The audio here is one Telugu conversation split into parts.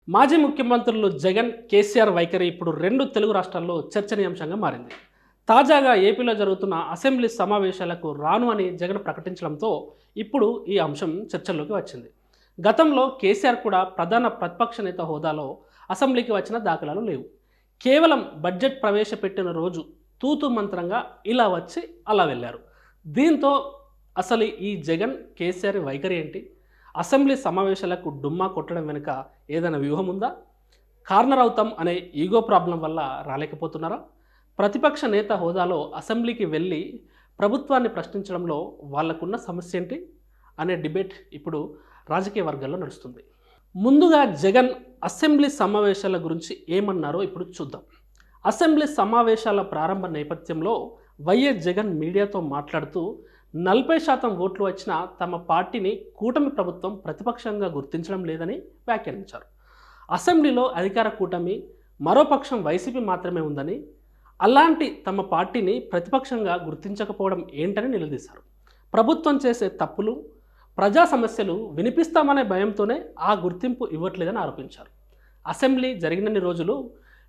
మాజీ ముఖ్యమంత్రులు జగన్, కేసీఆర్ వైఖరి ఇప్పుడు రెండు తెలుగు రాష్ట్రాల్లో చర్చనీయాంశంగా మారింది. తాజాగా ఏపీలో జరుగుతున్న అసెంబ్లీ సమావేశాలకు రాను అని జగన్ ప్రకటించడంతో ఇప్పుడు ఈ అంశం చర్చల్లోకి వచ్చింది. గతంలో కేసీఆర్ కూడా ప్రధాన ప్రతిపక్ష నేత హోదాలో అసెంబ్లీకి వచ్చిన దాఖలాలు లేవు. కేవలం బడ్జెట్ ప్రవేశపెట్టిన రోజు తూతు మంత్రంగా ఇలా వచ్చి అలా వెళ్ళారు. దీంతో అసలు ఈ జగన్, కేసీఆర్ వైఖరి ఏంటి? అసెంబ్లీ సమావేశాలకు డుమ్మా కొట్టడం వెనుక ఏదైనా వ్యూహం ఉందా? కార్నర్ అవుతాం అనే ఈగో ప్రాబ్లం వల్ల రాలేకపోతున్నారా? ప్రతిపక్ష నేత హోదాలో అసెంబ్లీకి వెళ్ళి ప్రభుత్వాన్ని ప్రశ్నించడంలో వాళ్ళకున్న సమస్య ఏంటి అనే డిబేట్ ఇప్పుడు రాజకీయ వర్గాల్లో నడుస్తుంది. ముందుగా జగన్ అసెంబ్లీ సమావేశాల గురించి ఏమన్నారో ఇప్పుడు చూద్దాం. అసెంబ్లీ సమావేశాల ప్రారంభ నేపథ్యంలో వైఎస్ జగన్ మీడియాతో మాట్లాడుతూ 40% ఓట్లు వచ్చినా తమ పార్టీని కూటమి ప్రభుత్వం ప్రతిపక్షంగా గుర్తించడం లేదని వ్యాఖ్యానించారు. అసెంబ్లీలో అధికార కూటమి, మరో పక్షం వైసీపీ మాత్రమే ఉందని, అలాంటి తమ పార్టీని ప్రతిపక్షంగా గుర్తించకపోవడం ఏంటని నిలదీశారు. ప్రభుత్వం చేసే తప్పులు, ప్రజా సమస్యలు వినిపిస్తామనే భయంతోనే ఆ గుర్తింపు ఇవ్వట్లేదని ఆరోపించారు. అసెంబ్లీ జరిగినన్ని రోజులు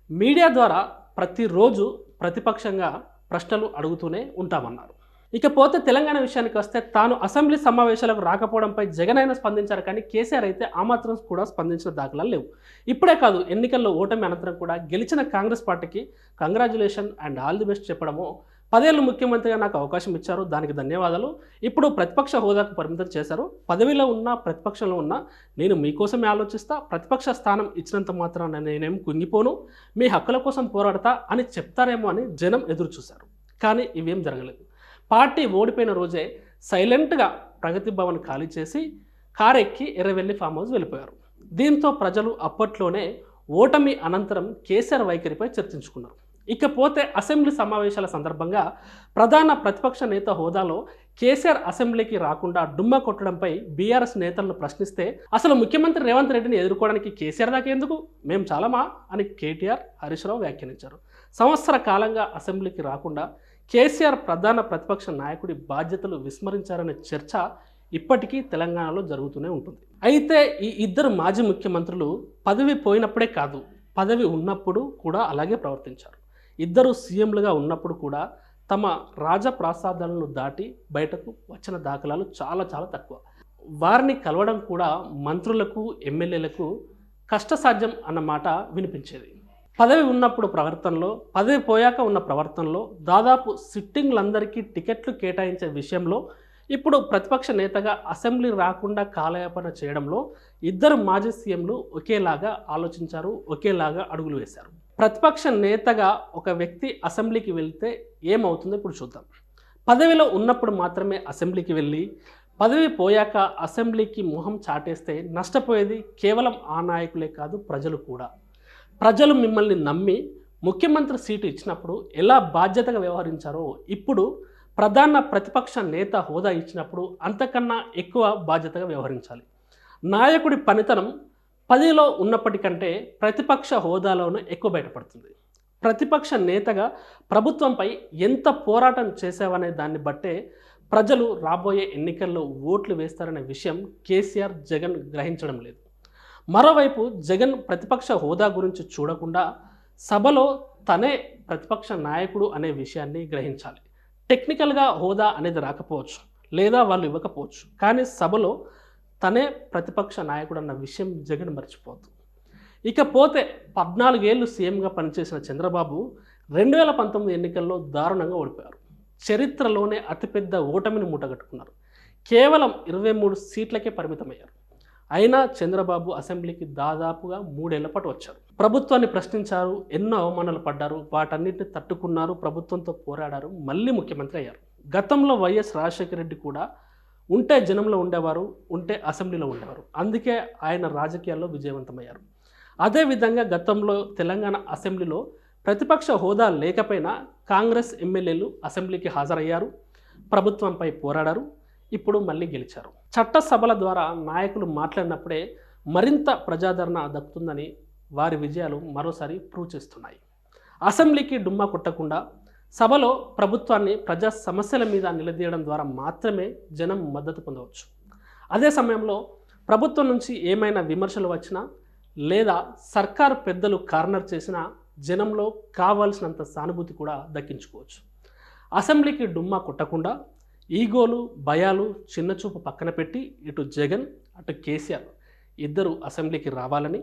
మీడియా ద్వారా ప్రతిరోజు ప్రతిపక్షంగా ప్రశ్నలు అడుగుతూనే ఉంటామన్నారు. ఇకపోతే తెలంగాణ విషయానికి వస్తే తాను అసెంబ్లీ సమావేశాలకు రాకపోవడంపై జగన్ అయినా స్పందించారు, కానీ కేసీఆర్ అయితే ఆ మాత్రం కూడా స్పందించిన దాఖలాలు లేవు. ఇప్పుడే కాదు, ఎన్నికల్లో ఓటమి అనంతరం కూడా గెలిచిన కాంగ్రెస్ పార్టీకి congratulation and all the best చెప్పడము, 10 ఏళ్ళు ముఖ్యమంత్రిగా నాకు అవకాశం ఇచ్చారు, దానికి ధన్యవాదాలు, ఇప్పుడు ప్రతిపక్ష హోదాకు పరిమితం చేశారు, పదవిలో ఉన్నా ప్రతిపక్షంలో ఉన్నా నేను మీకోసమే ఆలోచిస్తా, ప్రతిపక్ష స్థానం ఇచ్చినంత మాత్రాన నేనేం కుంగిపోను, మీ హక్కుల కోసం పోరాడతా అని చెప్తారేమో అని జనం ఎదురు చూశారు. కానీ ఇవేం జరగలేదు. పార్టీ ఓడిపోయిన రోజే సైలెంట్గా ప్రగతి భవన్ ఖాళీ చేసి కారెక్కి ఎర్రవెల్లి ఫామ్ హౌస్ వెళ్ళిపోయారు. దీంతో ప్రజలు అప్పట్లోనే ఓటమి అనంతరం కేసీఆర్ వైఖరిపై చర్చించుకున్నారు. ఇకపోతే అసెంబ్లీ సమావేశాల సందర్భంగా ప్రధాన ప్రతిపక్ష నేత హోదాలో కేసీఆర్ అసెంబ్లీకి రాకుండా డుమ్మా కొట్టడంపై బీఆర్ఎస్ నేతలను ప్రశ్నిస్తే అసలు ముఖ్యమంత్రి రేవంత్ రెడ్డిని ఎదుర్కోవడానికి కేసీఆర్ దాకా ఎందుకు, మేము చాలమా అని కేటీఆర్, హరీష్ రావు వ్యాఖ్యానించారు. సంవత్సర కాలంగా అసెంబ్లీకి రాకుండా కేసీఆర్ ప్రధాన ప్రతిపక్ష నాయకుడి బాధ్యతలు విస్మరించారనే చర్చ ఇప్పటికీ తెలంగాణలో జరుగుతూనే ఉంటుంది. అయితే ఈ ఇద్దరు మాజీ ముఖ్యమంత్రులు పదవి పోయినప్పుడే కాదు, పదవి ఉన్నప్పుడు కూడా అలాగే ప్రవర్తించారు. ఇద్దరు సీఎంలుగా ఉన్నప్పుడు కూడా తమ రాజప్రాసాదాలను దాటి బయటకు వచ్చిన దాఖలాలు చాలా చాలా తక్కువ. వారిని కలవడం కూడా మంత్రులకు, ఎమ్మెల్యేలకు కష్టసాధ్యం అన్నమాట వినిపించేది. పదవి ఉన్నప్పుడు ప్రవర్తనలో, పదవి పోయాక ఉన్న ప్రవర్తనలో దాదాపు సిట్టింగ్లందరికీ టికెట్లు కేటాయించే విషయంలో ఇప్పుడు ప్రతిపక్ష నేతగా అసెంబ్లీ రాకుండా కాలయాపన చేయడంలో ఇద్దరు మాజీ సీఎంలు ఒకేలాగా ఆలోచించారు, ఒకేలాగా అడుగులు వేశారు. ప్రతిపక్ష నేతగా ఒక వ్యక్తి అసెంబ్లీకి వెళ్తే ఏమవుతుందో ఇప్పుడు చూద్దాం. పదవిలో ఉన్నప్పుడు మాత్రమే అసెంబ్లీకి వెళ్ళి పదవి పోయాక అసెంబ్లీకి మొహం చాటేస్తే నష్టపోయేది కేవలం ఆ నాయకులే కాదు, ప్రజలు కూడా. ప్రజలు మిమ్మల్ని నమ్మి ముఖ్యమంత్రి సీటు ఇచ్చినప్పుడు ఎలా బాధ్యతగా వ్యవహరించారో ఇప్పుడు ప్రధాన ప్రతిపక్ష నేత హోదా ఇచ్చినప్పుడు అంతకన్నా ఎక్కువ బాధ్యతగా వ్యవహరించాలి. నాయకుడి పనితనం పదవిలో ఉన్నప్పటికంటే ప్రతిపక్ష హోదాలోనే ఎక్కువ బయటపడుతుంది. ప్రతిపక్ష నేతగా ప్రభుత్వంపై ఎంత పోరాటం చేసావనే దాన్ని బట్టే ప్రజలు రాబోయే ఎన్నికల్లో ఓట్లు వేస్తారనే విషయం కేసీఆర్, జగన్ గ్రహించడం లేదు. మరోవైపు జగన్ ప్రతిపక్ష హోదా గురించి చూడకుండా సభలో తనే ప్రతిపక్ష నాయకుడు అనే విషయాన్ని గ్రహించాలి. టెక్నికల్గా హోదా అనేది రాకపోవచ్చు, లేదా వాళ్ళు ఇవ్వకపోవచ్చు, కానీ సభలో తనే ప్రతిపక్ష నాయకుడు అన్న విషయం జగన్ మర్చిపోవద్దు. ఇకపోతే 14 ఏళ్ళు సీఎంగా పనిచేసిన చంద్రబాబు 2019 ఎన్నికల్లో దారుణంగా ఓడిపోయారు. చరిత్రలోనే అతిపెద్ద ఓటమిని మూటగట్టుకున్నారు. కేవలం 23 సీట్లకే పరిమితమయ్యారు. అయినా చంద్రబాబు అసెంబ్లీకి దాదాపుగా 3 ఏళ్ల పాటు వచ్చారు. ప్రభుత్వాన్ని ప్రశ్నించారు, ఎన్నో అవమానాలు పడ్డారు, వాటన్నిటిని తట్టుకున్నారు, ప్రభుత్వంతో పోరాడారు, మళ్ళీ ముఖ్యమంత్రి అయ్యారు. గతంలో వైఎస్ రాజశేఖర రెడ్డి కూడా ఉంటే జనంలో ఉండేవారు, ఉంటే అసెంబ్లీలో ఉండేవారు. అందుకే ఆయన రాజకీయాల్లో విజయవంతమయ్యారు. అదేవిధంగా గతంలో తెలంగాణ అసెంబ్లీలో ప్రతిపక్ష హోదా లేకపోయినా కాంగ్రెస్ ఎమ్మెల్యేలు అసెంబ్లీకి హాజరయ్యారు, ప్రభుత్వంపై పోరాడారు, ఇప్పుడు మళ్ళీ గెలిచారు. చట్టసభల ద్వారా నాయకులు మాట్లాడినప్పుడే మరింత ప్రజాదరణ దక్కుతుందని వారి విజయాలు మరోసారి ప్రూవ్ చేస్తున్నాయి. అసెంబ్లీకి డుమ్మా కొట్టకుండా సభలో ప్రభుత్వాన్ని ప్రజా సమస్యల మీద నిలదీయడం ద్వారా మాత్రమే జనం మద్దతు పొందవచ్చు. అదే సమయంలో ప్రభుత్వం నుంచి ఏమైనా విమర్శలు వచ్చినా లేదా సర్కారు పెద్దలు కార్నర్ చేసిన జనంలో కావాల్సినంత సానుభూతి కూడా దక్కించుకోవచ్చు. అసెంబ్లీకి డుమ్మా కొట్టకుండా ఈగోలు, భయాలు, చిన్నచూపు పక్కన పెట్టి ఇటు జగన్, అటు కేసీఆర్ ఇద్దరు అసెంబ్లీకి రావాలని,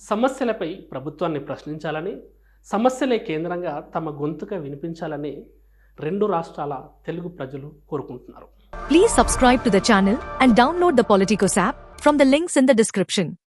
సమస్యలపై ప్రభుత్వాన్ని ప్రశ్నించాలని, సమస్యలే కేంద్రంగా తమ గొంతుగా వినిపించాలని రెండు రాష్ట్రాల తెలుగు ప్రజలు కోరుకుంటున్నారు. Please subscribe to the channel and download the Politicos app from the links in the description.